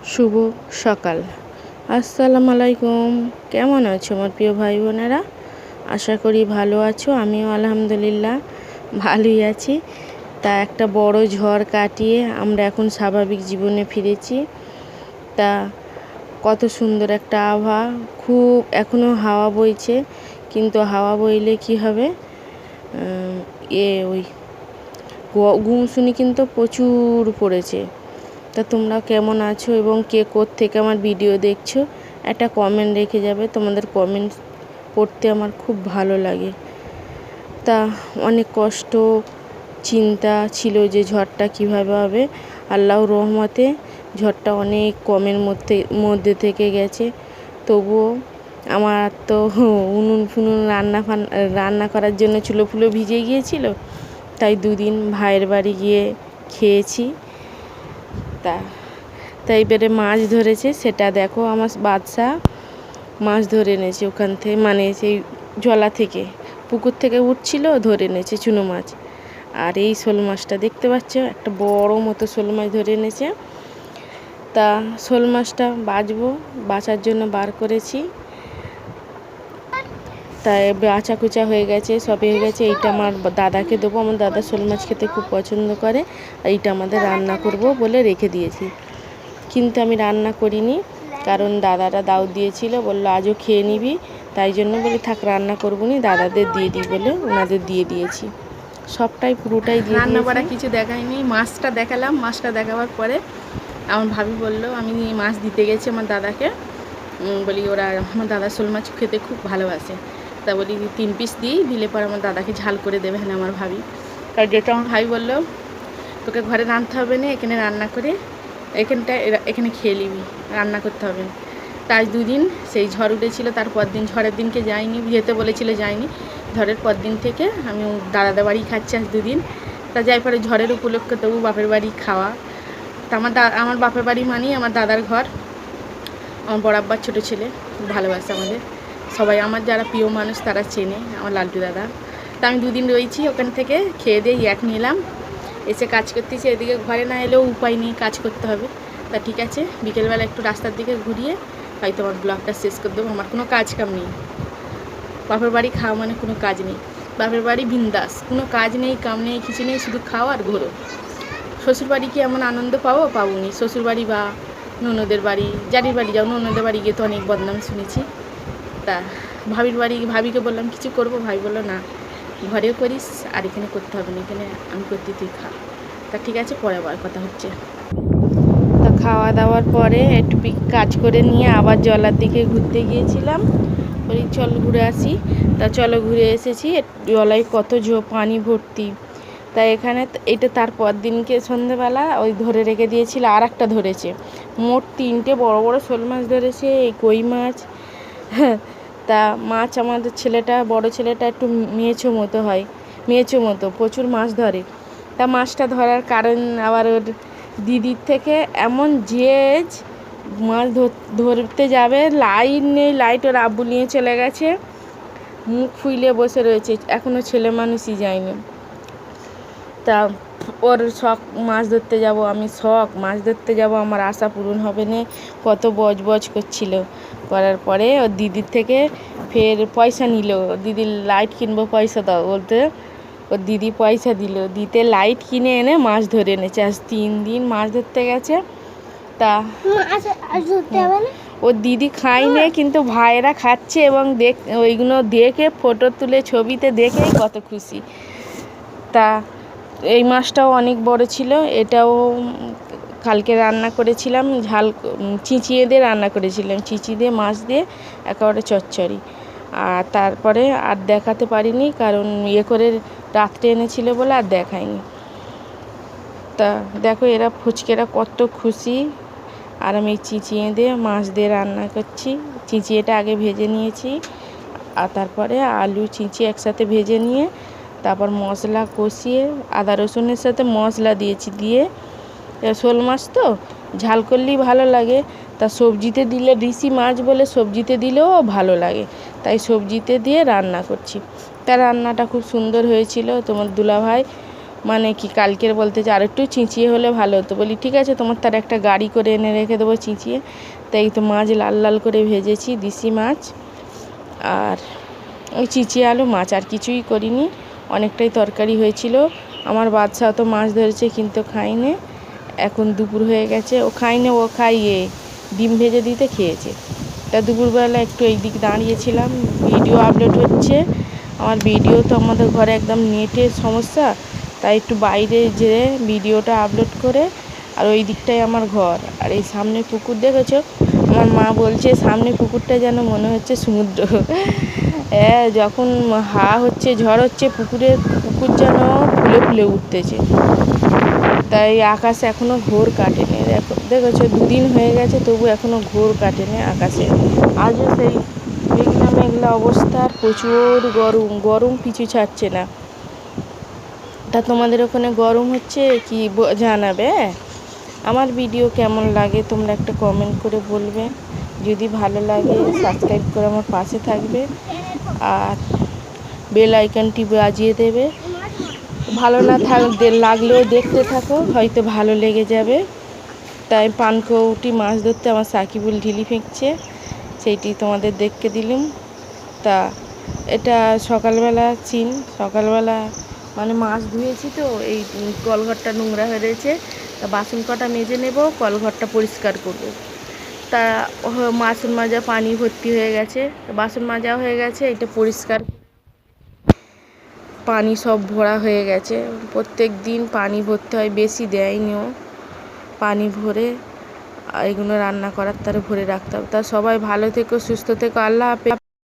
শুভ সকাল। আসসালামু আলাইকুম। কেমন আছো আমার প্রিয় ভাই বোনেরা? আশা করি ভালো আছো। আমিও আলহামদুলিল্লাহ ভালোই আছি। তা একটা বড় ঝড় কাটিয়ে আমরা এখন স্বাভাবিক জীবনে ফিরেছি। তা কত সুন্দর একটা আবহাওয়া, খুব এখনও হাওয়া বইছে, কিন্তু হাওয়া বইলে কি হবে, ওই গুমসুনি কিন্তু প্রচুর পড়েছে। তা তোমরা কেমন আছো এবং কে থেকে আমার ভিডিও দেখছো একটা কমেন্ট রেখে যাবে। তোমাদের কমেন্ট পড়তে আমার খুব ভালো লাগে। তা অনেক কষ্ট চিন্তা ছিল যে ঝড়টা কীভাবে হবে। আল্লাহর রহমতে ঝড়টা অনেক কমের মধ্যে থেকে গেছে। তবুও আমার তো উনুন ফুনুন রান্না করার জন্য চুলো ফুলো ভিজে গিয়েছিল, তাই দুদিন ভাইয়ের বাড়ি গিয়ে খেয়েছি। তাই এবারে মাছ ধরেছে, সেটা দেখো। আমার বাদশা মাছ ধরে এনেছে ওখান থেকে, মানে সেই জলা থেকে, পুকুর থেকে উঠছিল, ধরে এনেছে চুনো মাছ। আর এই শোল মাছটা দেখতে পাচ্ছ, একটা বড় মতো শোল মাছ ধরে এনেছে। তা শোল মাছটা বাছার জন্য বার করেছি। তাই বাছা কুচা হয়ে গেছে, সব হয়ে গেছে। এইটা আমার দাদাকে দেবো, আমার দাদা শোল মাছ খেতে খুব পছন্দ করে। এইটা আমাদের রান্না করব বলে রেখে দিয়েছি, কিন্তু আমি রান্না করিনি, কারণ দাদারা দাও দিয়েছিল, বললো আজও খেয়ে নিবি। তাই জন্য বলি থাক, রান্না করবো নি, দাদাদের দিয়ে দিই বলে ওনাদের দিয়ে দিয়েছি। সবটাই পুরোটাই দিয়ে রান্না করা কিছু দেখাইনি। মাছটা দেখালাম, মাছটা দেখাবার পরে আমার ভাবি বললো, আমি মাছ দিতে গেছি আমার দাদাকে, বলি ওরা আমার দাদা শোল মাছ খেতে খুব ভালোবাসে, তা বলি 3 পিস দিলে পর আমার দাদাকে ঝাল করে দেবে। হ্যাঁ আমার ভাবি, আর যেটা আমার ভাই বললো তোকে ঘরে রাঁধতে হবে না, এখানে রান্না করে এখানে খেয়ে নিবি, রান্না করতে হবে না। তাই 2 দিন সেই ঝড় উঠেছিল, তারপর দিন ঝড়ের দিনকে যাইনি, যেতে বলেছিল যাইনি। ঝড়ের পর দিন থেকে আমি দাদাদের বাড়ি খাচ্ছি আজ 2 দিন। তা যাই পরে ঝড়ের উপলক্ষে তবু বাপের বাড়ি খাওয়া। তা আমার বাপের বাড়ি মানেই আমার দাদার ঘর। আমার বড় আব্বার ছোটো ছেলে খুব ভালোবাসে আমাদের সবাই, আমার যারা প্রিয় মানুষ তারা চেনে, আমার লালটু দাদা। তা আমি 2 দিন রয়েছি, ওখান থেকে খেয়ে দিয়ে নিলাম, এসে কাজ করতেছি। এদিকে ঘরে না এলেও উপায় নেই, কাজ করতে হবে। তা ঠিক আছে, বিকেলবেলা একটু রাস্তার দিকে ঘুরিয়ে হয়তো আমার ব্লগটা শেষ করে দেবো। আমার কোনো কাজ কাম নেই, বাপের বাড়ি খাওয়া মানে কোনো কাজ নেই। বাপের বাড়ি বিন্দাস, কোনো কাজ নেই, কাম নেই, কিছু নেই, শুধু খাও আর ঘোরো। শ্বশুরবাড়ি কি এমন আনন্দ পাবো নি। শ্বশুরবাড়ি বা ননদের বাড়ি, যারির বাড়ি যাও, ননদের বাড়ি গিয়ে তো অনেক বদনাম শুনেছি। তা ভাবিকে বললাম কিছু করবো, ভাবি বললো না, ঘরেও করিস আর এখানে করতে হবে না, এখানে আমি করতে তুই খা। তা ঠিক আছে, পরে আবার কথা হচ্ছে। তা খাওয়া দাওয়ার পরে একটু কাজ করে নিয়ে আবার জলার দিকে ঘুরতে গিয়েছিলাম, বলি চল ঘুরে আসি। তা চলো ঘুরে এসেছি। জলায় কত পানি ভর্তি। তাই এখানে এটা তারপর দিনকে সন্ধেবেলা ওই ধরে রেখে দিয়েছিল, আর একটা ধরেছে। মোট 3টে বড় বড় শোল মাছ ধরেছে, এই কই মাছ। তা মাছ আমাদের বড় ছেলেটা একটু মেয়েছো মতো প্রচুর মাছ ধরে। তা মাছটা ধরার কারণ আবার ওর দিদির থেকে এমন জেজ, মাছ ধরতে যাবে, লাইট নেই, লাইট ওর আব্বু নিয়ে চলে গেছে, মুখ ফুইলে বসে রয়েছে, এখনও ছেলে মানুষই যায়নি। তা ওর শখ মাছ ধরতে যাব, মাছ ধরতে যাব, আমার আশা পূরণ হবে না, কত বজ করছিল। করার পরে ওর দিদির থেকে ফের পয়সা নিল, দিদির লাইট কিনবো পয়সা দাও বলতে, ওর দিদি পয়সা দিতে লাইট কিনে এনে মাছ ধরে এনেছে। আজ 3 দিন মাছ ধরতে গেছে। তা ওর দিদি খায়নি, কিন্তু ভাইয়েরা খাচ্ছে এবং ওইগুলো দেখে ফটো তুলে ছবিতে দেখেই কত খুশি। তা এই মাছটাও অনেক বড় ছিল, এটাও কালকে রান্না করেছিলাম, চিচিয়ে দিয়ে রান্না করেছিলাম, চিচি দিয়ে মাছ দিয়ে একেবারে চচ্চড়ি। আর তারপরে আর দেখাতে পারিনি, কারণ করে রাত্রে এনেছিল বলে আর দেখায়নি। তা দেখো এরা ফুচকেরা কত খুশি। আর আমি চিচিয়ে দিয়ে মাছ দিয়ে রান্না করছি। চিচিয়েটা আগে ভেজে নিয়েছি, আর তারপরে আলু চিচি একসাথে ভেজে নিয়ে তারপর মশলা কষিয়ে আদা রসুনের সাথে মশলা দিয়েছি, দিয়ে শোল মাছ তো ঝাল করলেই ভালো লাগে। তা সবজিতে দিলে, ঋষি মাছ বলে সবজিতে দিলেও ভালো লাগে, তাই সবজিতে দিয়ে রান্না করছি। তা রান্নাটা খুব সুন্দর হয়েছিল। তোমার দুলাভাই মানে কি কালকের বলতেছে আর একটু চিঁচিয়ে হলে ভালো হতো। বলি ঠিক আছে, তোমার তার একটা গাড়ি করে এনে রেখে দেবো চিঁচিয়ে। তাই তো মাছ লাল লাল করে ভেজেছি, দেশি মাছ আর ওই চিঁচিয়ে আলু মাছ, আর কিছুই করিনি। অনেকটাই তরকারি হয়েছিল। আমার বাচ্চা তো মাছ ধরেছে কিন্তু খাইনি। এখন দুপুর হয়ে গেছে, ও খাইনি, ও খাইয়ে ডিম ভেজে দিতে খেয়েছে। তা দুপুরবেলা একটু এই দিক দাঁড়িয়েছিলাম, ভিডিও আপলোড হচ্ছে। আমার ভিডিও তো আমাদের ঘরে একদম নেটের সমস্যা, তাই একটু বাইরে যেয়ে ভিডিওটা আপলোড করে। আর ওই দিকটাই আমার ঘর, আর এই সামনে পুকুর দেখেছো? আমার মা বলছে সামনে পুকুরটা যেন মনে হচ্ছে সমুদ্র। হ্যাঁ, যখন হচ্ছে ঝড় হচ্ছে পুকুর যেন ফুলে ফুলে উঠতেছে। তাই আকাশ এখনও ঘোর কাটেনি। দেখেছো 2 দিন হয়ে গেছে, তবু এখনও ঘোর কাটেনি আকাশে। আজও সেই মেঘলা মেঘলা অবস্থা, আর প্রচুর গরম পিছু ছাড়ছে না। তা তোমাদের ওখানে গরম হচ্ছে কি জানাবে। আমার ভিডিও কেমন লাগে তোমরা একটা কমেন্ট করে বলবে। যদি ভালো লাগে সাবস্ক্রাইব করে আমার পাশে থাকবে, আর বেল আইকনটি বাজিয়ে দেবে। ভালো না লাগলেও দেখতে থাকো, হয়তো ভালো লেগে যাবে। তাই পানকৌটি মাছ ধরতে আমার সাকিবুল ঢিলি ফেঁকছে, সেইটি তোমাদের দেখতে দিলাম। তা এটা সকালবেলা সকালবেলা মানে মাছ ধুয়েছি তো, এই কলঘরটা নোংরা হয়ে রয়েছে। তা বাসন কটা মেজে নেব, কলঘরটা পরিষ্কার করব। তা বাসন মাজা পানি ভর্তি হয়ে গেছে, বাসন মাজা হয়ে গেছে, এটা পরিষ্কার পানি সব ভরা হয়ে গেছে। প্রত্যেক দিন পানি ভরতে হয়, বেশি দেয়নিও পানি ভরে এগুলো রান্না করার তারে ভরে রাখতে হবে। তা সবাই ভালো থেকো, সুস্থ থেকো, আল্লাহ হাফেজ।